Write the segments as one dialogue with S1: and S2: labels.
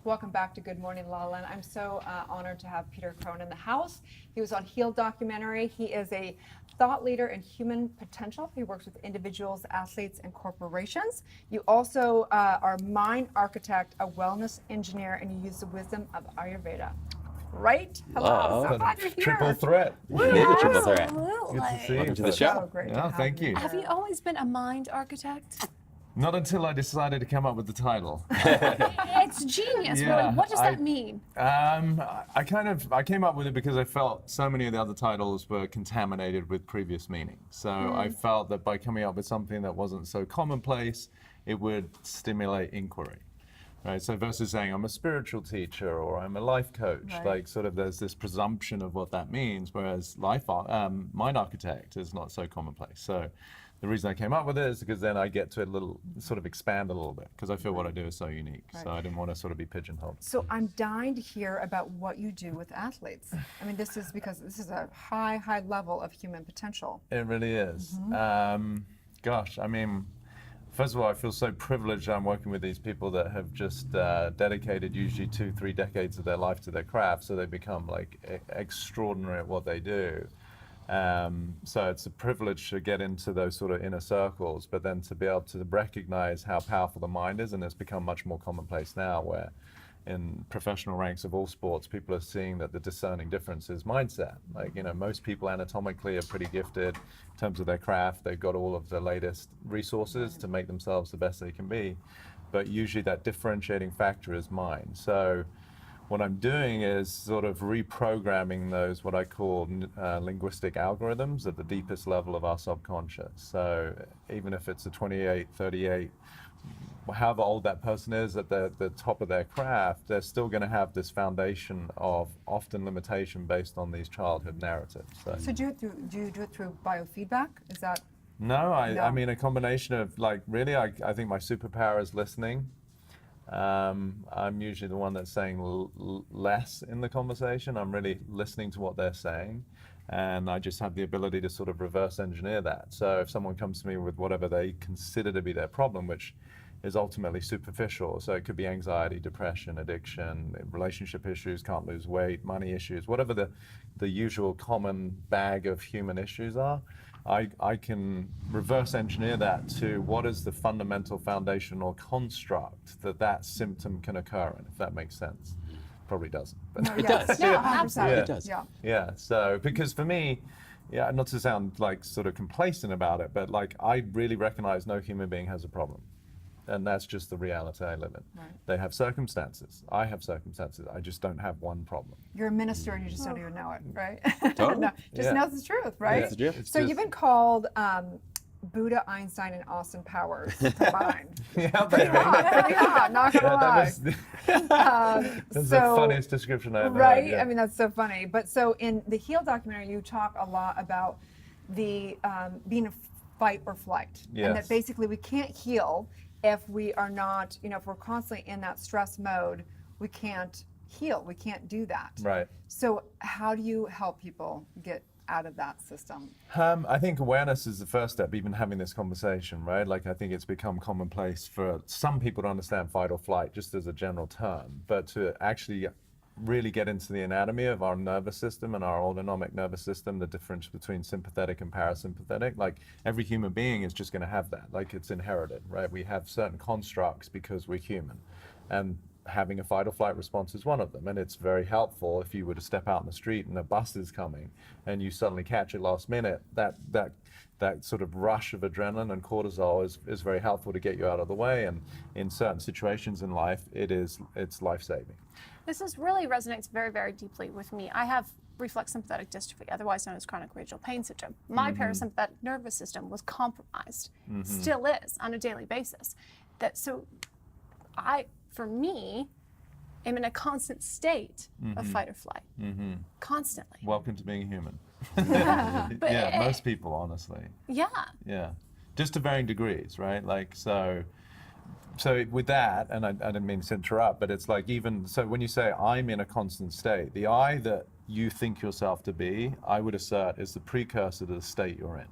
S1: Welcome back to Good Morning, LaLa. And I'm so honored to have Peter Crone in the house. He was on Heal documentary. He is a thought leader in human potential. He works with individuals, athletes, and corporations. You also are a mind architect, a wellness engineer, and you use the wisdom of Ayurveda. Right? Hello. So glad you're here.
S2: Triple threat.
S3: It is a triple threat.
S4: Absolutely.
S2: Good to see you.
S3: Welcome to the show.
S1: So great to
S2: Yeah,
S1: have
S2: thank you.
S1: here.
S4: Have you always been a mind architect?
S2: Not until I decided to come up with the title.
S4: It's genius,
S2: Yeah,
S4: really. What does that mean?
S2: I came up with it because I felt so many of the other titles were contaminated with previous meanings. So I felt that by coming up with something that wasn't so commonplace, it would stimulate inquiry. Right, so versus saying I'm a spiritual teacher or I'm a life coach,
S1: Right.
S2: like sort of there's this presumption of what that means, whereas mind architect is not so commonplace. So the reason I came up with it is because then I get to sort of expand a little bit, because I feel what I do is so unique.
S1: Right.
S2: So I didn't want to sort of be pigeonholed.
S1: So I'm dying to hear about what you do with athletes. I mean, this is because this is a high level of human potential.
S2: It really is. Gosh, I mean, first of all, I feel so privileged I'm working with these people that have just dedicated usually 2-3 decades of their life to their craft, so they become like extraordinary at what they do. So it's a privilege to get into those sort of inner circles, but then to be able to recognize how powerful the mind is, and it's become much more commonplace now where in professional ranks of all sports, people are seeing that the discerning difference is mindset. Like, you know, most people anatomically are pretty gifted in terms of their craft. They've got all of the latest resources to make themselves the best they can be. But usually that differentiating factor is mind. So what I'm doing is sort of reprogramming those, what I call linguistic algorithms at the deepest level of our subconscious. So even if it's a 28, 38, however old that person is at the top of their craft, they're still going to have this foundation of often limitation based on these childhood narratives.
S1: So do you do it through biofeedback? Is that?
S2: No, I
S1: No.
S2: mean a combination of like, really, I think my superpower is listening. I'm usually the one that's saying less in the conversation. I'm really listening to what they're saying, and I just have the ability to sort of reverse engineer that. So if someone comes to me with whatever they consider to be their problem, which is ultimately superficial, so it could be anxiety, depression, addiction, relationship issues, can't lose weight, money issues, whatever the usual common bag of human issues are, I can reverse engineer that to what is the fundamental foundational construct that symptom can occur in, if that makes sense. Probably doesn't. But
S1: No,
S3: It
S1: yes.
S3: does.
S1: Yeah,
S4: Yeah,
S1: 100%.
S3: It does.
S1: Yeah.
S2: yeah, so because for me, yeah, not to sound like sort of complacent about it, but like I really recognize no human being has a problem. And that's just the reality I live in.
S1: Right.
S2: They have circumstances. I have circumstances. I just don't have one problem.
S1: You're a minister and you just don't even know it, right?
S3: Totally.
S1: No, just
S2: Yeah.
S1: knows the truth, right?
S3: That's the truth.
S2: It's
S1: So
S2: just-
S1: you've been called Buddha, Einstein, and Austin Powers combined.
S2: Yeah,
S1: Pretty hot, not gonna lie.
S2: That's the
S1: So-
S2: funniest description I've ever
S1: Right?
S2: heard. Yeah.
S1: I mean, that's so funny. But so in the Heal documentary, you talk a lot about the being a fight or flight. And that
S2: Yes.
S1: basically we can't heal if we are not, if we're constantly in that stress mode, we can't heal. We can't do that.
S2: Right.
S1: So how do you help people get out of that system?
S2: I think awareness is the first step, even having this conversation, right? Like, I think it's become commonplace for some people to understand fight or flight just as a general term, but to actually really get into the anatomy of our nervous system and our autonomic nervous system, the difference between sympathetic and parasympathetic. Like, every human being is just going to have that. Like, it's inherited, right? We have certain constructs because we're human. And having a fight or flight response is one of them. And it's very helpful if you were to step out in the street and a bus is coming and you suddenly catch it last minute, that sort of rush of adrenaline and cortisol is very helpful to get you out of the way. And in certain situations in life, it's life-saving.
S4: This really resonates very, very deeply with me. I have reflex sympathetic dystrophy, otherwise known as chronic radial pain syndrome. My parasympathetic nervous system was compromised, still is on a daily basis. For me, am in a constant state of fight or flight, constantly.
S2: Welcome to being human.
S4: But
S2: Yeah, most people, honestly.
S4: Yeah.
S2: Yeah, just to varying degrees, right? Like, so with that, and I didn't mean to interrupt, but it's like, even so when you say I'm in a constant state, the I that you think yourself to be, I would assert, is the precursor to the state you're in.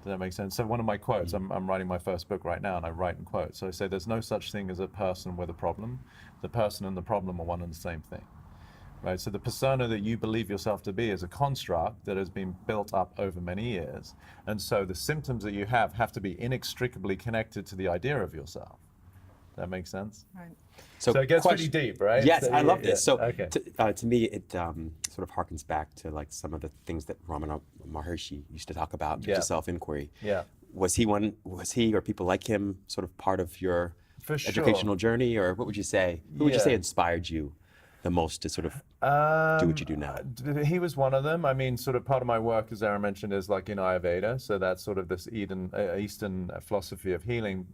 S2: Does that make sense? So one of my quotes, I'm writing my first book right now, and I write in quotes. So I say, there's no such thing as a person with a problem. The person and the problem are one and the same thing. Right? So the persona that you believe yourself to be is a construct that has been built up over many years. And so the symptoms that you have to be inextricably connected to the idea of yourself. That makes sense?
S1: Right.
S2: So it gets pretty deep, right?
S3: Yes,
S2: So,
S3: I love
S2: yeah,
S3: this. So
S2: okay.
S3: to me, it sort of harkens back to like some of the things that Ramana Maharshi used to talk about, which is self-inquiry.
S2: Yeah.
S3: Was he or people like him sort of part of your
S2: For sure.
S3: educational journey, or what would you say? Who would you say inspired you the most to sort of do what you do now?
S2: He was one of them. I mean, sort of part of my work, as Erin mentioned, is like in Ayurveda. So that's sort of this Eastern philosophy of healing,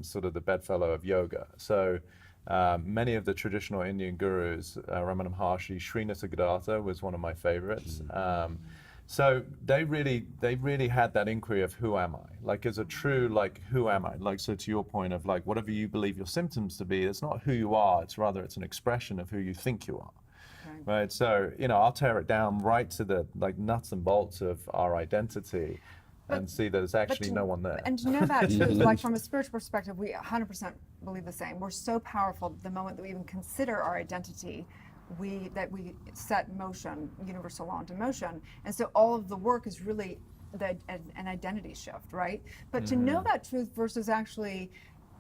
S2: sort of the bedfellow of yoga. So many of the traditional Indian gurus, Ramana Maharshi, Srinivasagadatta was one of my favorites. So they really had that inquiry of who am I? Like as a true, like, who am I? Like, so to your point of like, whatever you believe your symptoms to be, it's not who you are, it's rather, it's an expression of who you think you are. Right? So, I'll tear it down right to the like nuts and bolts of our identity and see that there's actually no one there.
S1: And to know that truth, like from a spiritual perspective, we 100% believe the same. We're so powerful the moment that we even consider our identity, that we set motion, universal law into motion. And so all of the work is really an identity shift, right? But to know that truth versus actually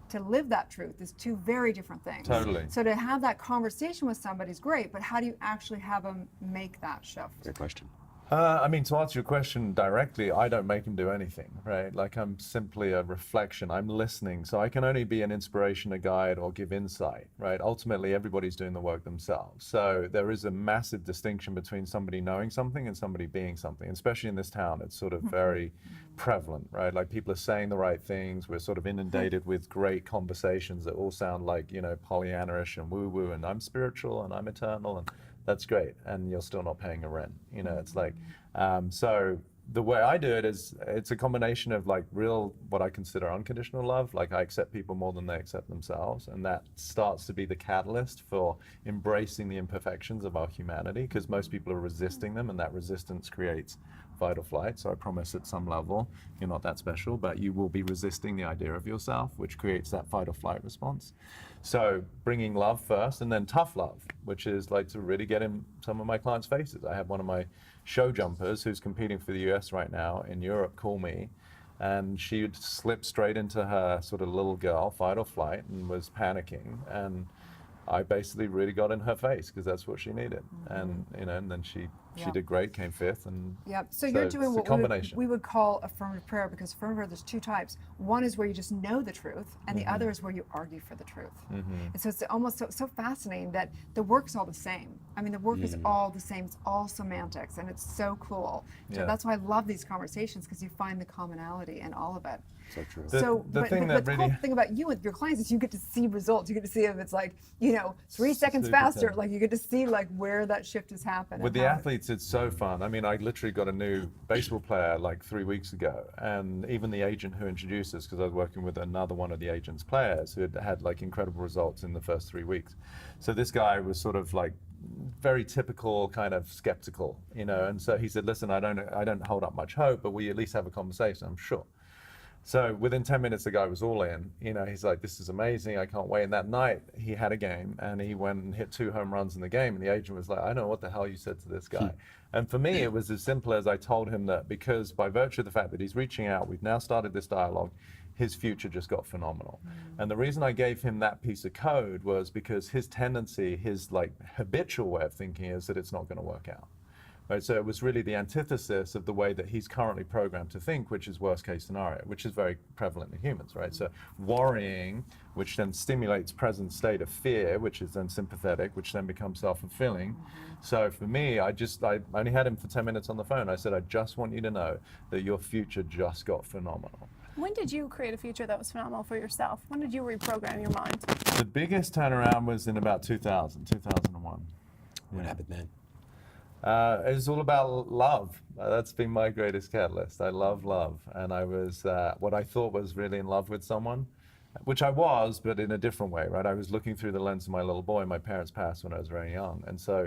S1: to live that truth is two very different things.
S2: Totally.
S1: So to have that conversation with somebody is great, but how do you actually have them make that shift?
S3: Great question.
S2: I mean, to answer your question directly, I don't make him do anything, right? Like I'm simply a reflection. I'm listening, so I can only be an inspiration, a guide, or give insight, right? Ultimately, everybody's doing the work themselves. So there is a massive distinction between somebody knowing something and somebody being something. Especially in this town, it's sort of very prevalent, right? Like people are saying the right things. We're sort of inundated with great conversations that all sound like, Pollyanna-ish and woo-woo, and I'm spiritual and I'm eternal, and that's great, and you're still not paying a rent. It's like, so the way I do it is, it's a combination of like real, what I consider unconditional love. Like I accept people more than they accept themselves, and that starts to be the catalyst for embracing the imperfections of our humanity, because most people are resisting them, and that resistance creates fight or flight. So I promise at some level, you're not that special, but you will be resisting the idea of yourself, which creates that fight or flight response. So bringing love first, and then tough love, which is like to really get in some of my clients' faces. I have one of my show jumpers who's competing for the US right now in Europe call me, and she would slip straight into her sort of little girl fight or flight and was panicking, and I basically really got in her face because that's what she needed. And and then she did great, came fifth, and
S1: So you're doing
S2: it's a
S1: what we would call affirmative prayer, because affirmative prayer, there's two types. One is where you just know the truth, and the other is where you argue for the truth. And so it's almost so fascinating that the work's all the same. I mean, the work is all the same. It's all semantics, and it's so cool. So that's why I love these conversations, because you find the commonality in all of it.
S3: So true.
S1: But the cool thing about you with your clients is you get to see results. You get to see if it's like, 3 seconds faster.
S2: Cool.
S1: Like you get to see like where that shift has happened.
S2: With the athletes, it's so fun. I mean, I literally got a new baseball player like 3 weeks ago, and even the agent who introduced us, because I was working with another one of the agent's players who had like incredible results in the first 3 weeks. So this guy was sort of like very typical kind of skeptical, and so he said, listen, I don't hold up much hope, but we at least have a conversation. I'm sure. So within 10 minutes, the guy was all in. He's like, this is amazing. I can't wait. And that night, he had a game, and he went and hit 2 home runs in the game. And the agent was like, I don't know what the hell you said to this guy. And for me, it was as simple as I told him that because by virtue of the fact that he's reaching out, we've now started this dialogue, his future just got phenomenal. And the reason I gave him that piece of code was because his tendency, his like habitual way of thinking is that it's not going to work out. Right, so it was really the antithesis of the way that he's currently programmed to think, which is worst case scenario, which is very prevalent in humans, right? So worrying, which then stimulates present state of fear, which is then sympathetic, which then becomes self-fulfilling. So for me, I only had him for 10 minutes on the phone. I said, I just want you to know that your future just got phenomenal.
S4: When did you create a future that was phenomenal for yourself? When did you reprogram your mind?
S2: The biggest turnaround was in about 2001.
S3: What happened then?
S2: It was all about love. That's been my greatest catalyst. I love love. And I was what I thought was really in love with someone, which I was, but in a different way, right? I was looking through the lens of my little boy. My parents passed when I was very young. And so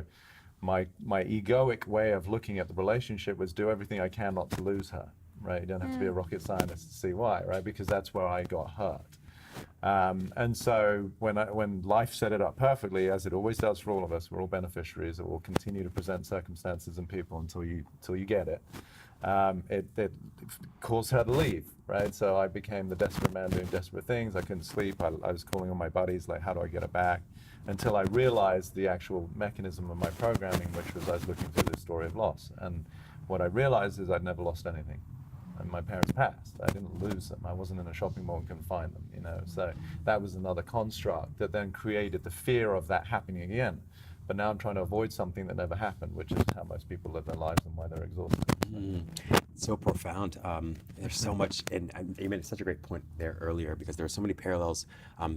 S2: my egoic way of looking at the relationship was do everything I can not to lose her, right? You don't have to be a rocket scientist to see why, right? Because that's where I got hurt. And so when life set it up perfectly, as it always does for all of us, we're all beneficiaries. It will continue to present circumstances and people until you get it. It caused her to leave, right? So I became the desperate man doing desperate things. I couldn't sleep. I was calling on my buddies, like, how do I get it back? Until I realized the actual mechanism of my programming, which was I was looking through this story of loss. And what I realized is I'd never lost anything. And my parents passed. I didn't lose them. I wasn't in a shopping mall and couldn't find them, you know. So that was another construct that then created the fear of that happening again. But now I'm trying to avoid something that never happened, which is how most people live their lives and why they're exhausted.
S3: So profound. There's so much, and you made such a great point there earlier, because there are so many parallels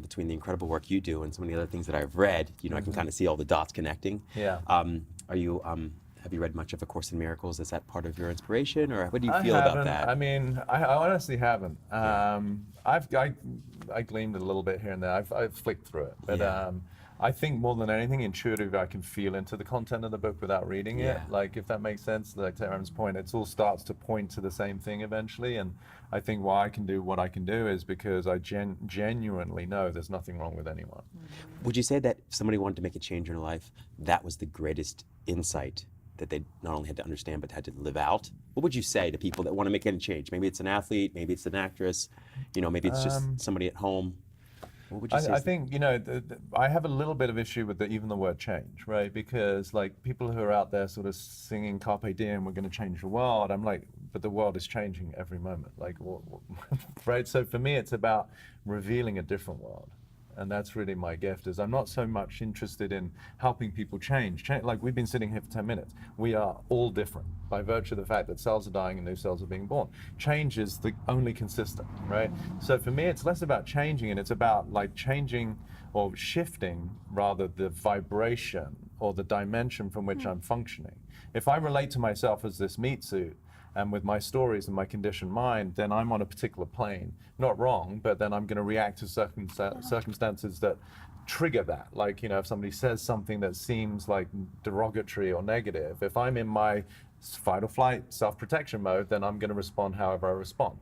S3: between the incredible work you do and so many other things that I've read. You know, I can kind of see all the dots connecting.
S2: Yeah.
S3: Have you read much of A Course in Miracles? Is that part of your inspiration, or what do you feel
S2: I
S3: about
S2: haven't.
S3: that?
S2: I mean, I honestly haven't. I gleamed a little bit here and there. I've flicked through it, but I think more than anything, intuitively, I can feel into the content of the book without reading it. Like, if that makes sense, like to Erin's point, it all starts to point to the same thing eventually. And I think why I can do what I can do is because I genuinely know there's nothing wrong with anyone.
S3: Would you say that if somebody wanted to make a change in their life, that was the greatest insight that they not only had to understand but had to live out? What would you say to people that want to make any change? Maybe it's an athlete, maybe it's an actress, you know, maybe it's just somebody at home. What would you say?
S2: I think, you know, I have a little bit of issue with even the word change, right? Because, like, people who are out there sort of singing Carpe Diem, we're going to change the world. I'm like, but the world is changing every moment. Like, right? So for me, it's about revealing a different world. And that's really my gift, is I'm not so much interested in helping people change. Like, we've been sitting here for 10 minutes. We are all different by virtue of the fact that cells are dying and new cells are being born. Change is the only consistent, right? So for me, it's less about changing, and it's about, like, changing or shifting rather the vibration or the dimension from which I'm functioning. If I relate to myself as this meat suit, and with my stories and my conditioned mind, then I'm on a particular plane. Not wrong, but then I'm going to react to circumstances that trigger that. Like, you know, if somebody says something that seems like derogatory or negative, if I'm in my fight or flight self-protection mode, then I'm going to respond however I respond.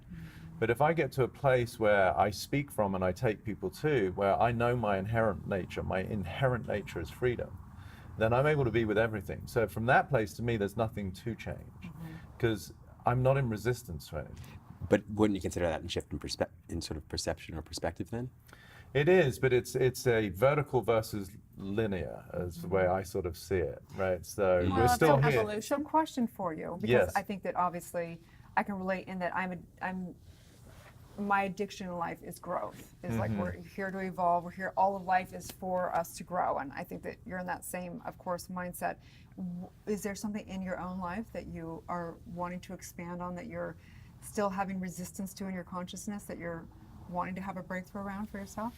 S2: But if I get to a place where I speak from and I take people to, where I know my inherent nature is freedom, then I'm able to be with everything. So from that place, to me, there's nothing to change, because I'm not in resistance to anything.
S3: But wouldn't you consider that in shift in sort of perception or perspective then?
S2: It is, but it's a vertical versus linear, is the way I sort of see it, right? So we're still here.
S1: Evolution question for you, because I think that obviously I can relate in that my addiction in life is growth. Is like, we're here to evolve. We're here. All of life is for us to grow, and I think that you're in that same, of course, mindset. Is there something in your own life that you are wanting to expand on, that you're still having resistance to in your consciousness, that you're wanting to have a breakthrough around for yourself?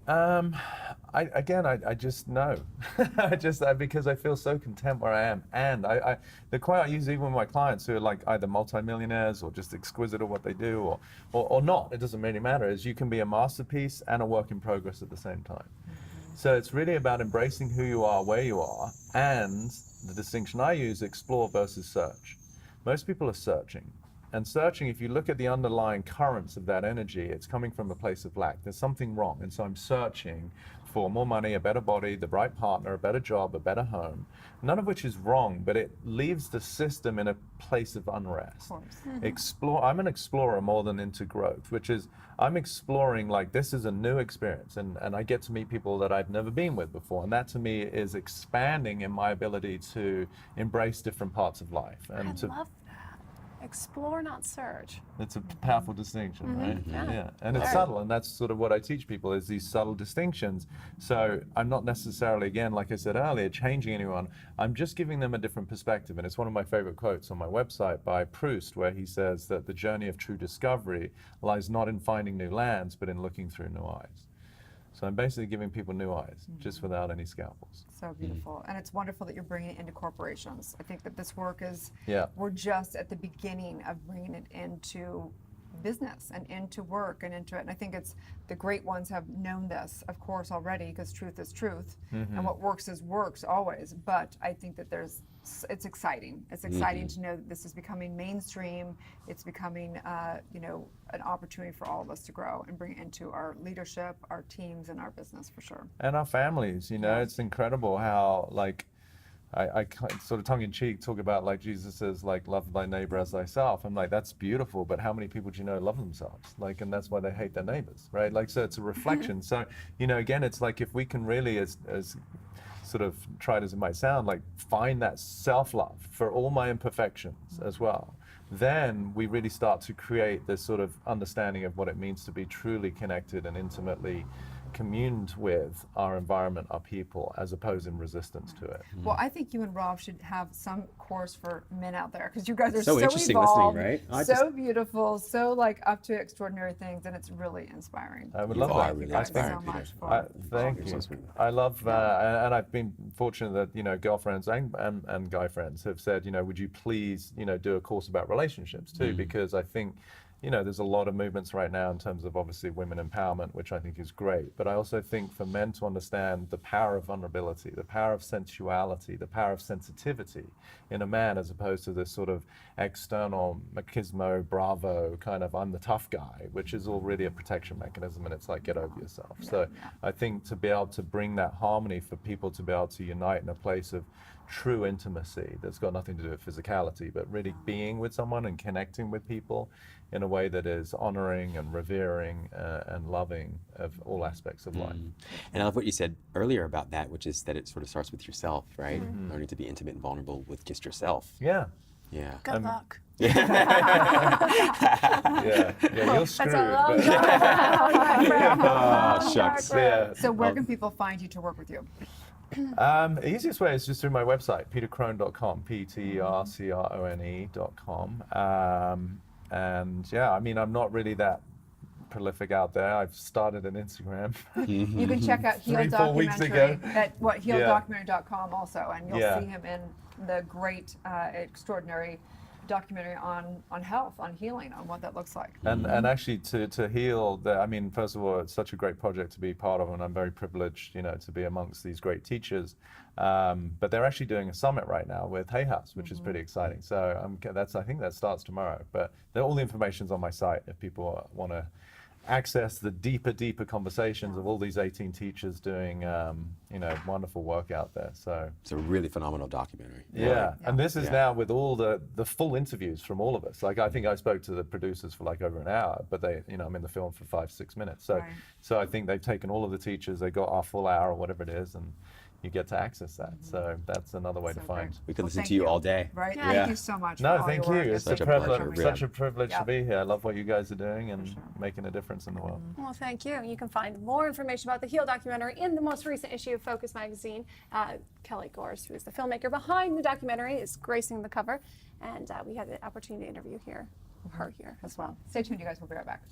S2: I just know. Because I feel so content where I am. And the quote I use even with my clients who are like either multimillionaires or just exquisite at what they do or not, it doesn't really matter, is you can be a masterpiece and a work in progress at the same time. So it's really about embracing who you are, where you are, and the distinction I use, explore versus search. Most people are searching. And searching, if you look at the underlying currents of that energy, it's coming from a place of lack. There's something wrong. And so I'm searching for more money, a better body, the right partner, a better job, a better home. None of which is wrong, but it leaves the system in a place of unrest. I'm an explorer more than into growth, which is I'm exploring, like, this is a new experience, and I get to meet people that I've never been with before. And that to me is expanding in my ability to embrace different parts of life. And
S4: I love that. Explore, not search.
S2: It's a powerful distinction, right?
S4: Yeah.
S2: And it's subtle, and that's sort of what I teach people, is these subtle distinctions. So I'm not necessarily, again, like I said earlier, changing anyone. I'm just giving them a different perspective. And it's one of my favorite quotes on my website by Proust, where he says that the journey of true discovery lies not in finding new lands, but in looking through new eyes. So I'm basically giving people new eyes, just without any scalpels.
S1: So beautiful. And it's wonderful that you're bringing it into corporations. I think that this work is,
S2: Yeah.
S1: we're just at the beginning of bringing it into business and into work and into it. And I think it's the great ones have known this, of course, already, because truth is truth, and what works is works always. But I think that it's exciting. It's exciting to know that this is becoming mainstream. It's becoming, an opportunity for all of us to grow and bring it into our leadership, our teams, and our business for sure.
S2: And our families, it's incredible how, like, I sort of tongue-in-cheek talk about, like, Jesus says, like, love thy neighbor as thyself. I'm like, that's beautiful, but how many people do you know love themselves? Like, and that's why they hate their neighbors, right? Like, so it's a reflection. So, again, it's like if we can really, as sort of tried as it might sound, like find that self-love for all my imperfections as well, then we really start to create this sort of understanding of what it means to be truly connected and intimately communed with our environment, our people, as opposed in resistance to it.
S1: Well, I think you and Rob should have some course for men out there, because you guys are
S3: So
S1: so
S3: interesting
S1: evolved,
S3: listening, right?
S1: so beautiful, so like up to extraordinary things, and it's really inspiring.
S2: I would
S3: You
S2: love
S3: are
S2: that.
S3: really
S1: Thank you guys
S3: inspiring,
S1: so much
S3: Peter.
S1: for
S2: Thank
S3: You're
S2: you.
S3: so sweet.
S2: I love, and I've been fortunate that girlfriends and guy friends have said, would you please, do a course about relationships too, because I think, there's a lot of movements right now in terms of obviously women empowerment, which I think is great. But I also think for men to understand the power of vulnerability, the power of sensuality, the power of sensitivity in a man, as opposed to this sort of external machismo, bravo kind of I'm the tough guy, which is all really a protection mechanism, and it's like get over yourself. So I think to be able to bring that harmony for people to be able to unite in a place of true intimacy that's got nothing to do with physicality, but really being with someone and connecting with people in a way that is honoring and revering and loving of all aspects of life.
S3: And I love what you said earlier about that, which is that it sort of starts with yourself, right? Learning to be intimate and vulnerable with just yourself.
S2: Yeah.
S3: Yeah.
S4: Good luck.
S2: Yeah, you're screwed.
S4: That's a long
S3: Oh, shucks.
S2: Yeah.
S1: So where can people find you to work with you?
S2: The easiest way is just through my website, petercrone.com, petercrone.com. And yeah, I mean, I'm not really that prolific out there. I've started an Instagram.
S1: You can check out Heal
S2: 3-4 weeks
S1: Documentary,
S2: ago.
S1: healdocumentary.com also, and you'll
S2: Yeah.
S1: see him in the great, extraordinary documentary on health, on healing, on what that looks like.
S2: And actually to heal, I mean, first of all, it's such a great project to be part of, and I'm very privileged, to be amongst these great teachers. But they're actually doing a summit right now with Hay House, which is pretty exciting. So I think that starts tomorrow. But all the information's on my site if people want to access the deeper conversations of all these 18 teachers doing, wonderful work out there. So
S3: It's a really phenomenal documentary.
S2: yeah, and this is
S3: Yeah.
S2: now with all the full interviews from all of us. Like I think I spoke to the producers for like over an hour, but they, I'm in the film for 5-6 minutes. So,
S1: Right.
S2: so I think they've taken all of the teachers, they got our full hour or whatever it is, and you get to access that. So that's another way to
S1: So
S2: find.
S1: great.
S3: We could
S1: Well,
S3: listen
S1: thank
S3: to you all day.
S1: Right?
S4: Yeah.
S1: Thank you so much.
S2: No,
S1: for all
S2: thank
S1: your
S2: you.
S1: work.
S2: It's
S3: Such
S2: a
S3: a pleasure,
S2: privilege.
S3: yeah.
S2: Such a privilege
S1: Yeah.
S2: to be here. I love what you guys are doing and
S1: sure.
S2: making a difference in the world.
S4: Well, thank you. You can find more information about the Heal documentary in the most recent issue of Focus magazine. Kelly Gores, who is the filmmaker behind the documentary, is gracing the cover, and we had the opportunity to interview her here
S1: as well. Stay tuned, you guys. We'll be right back.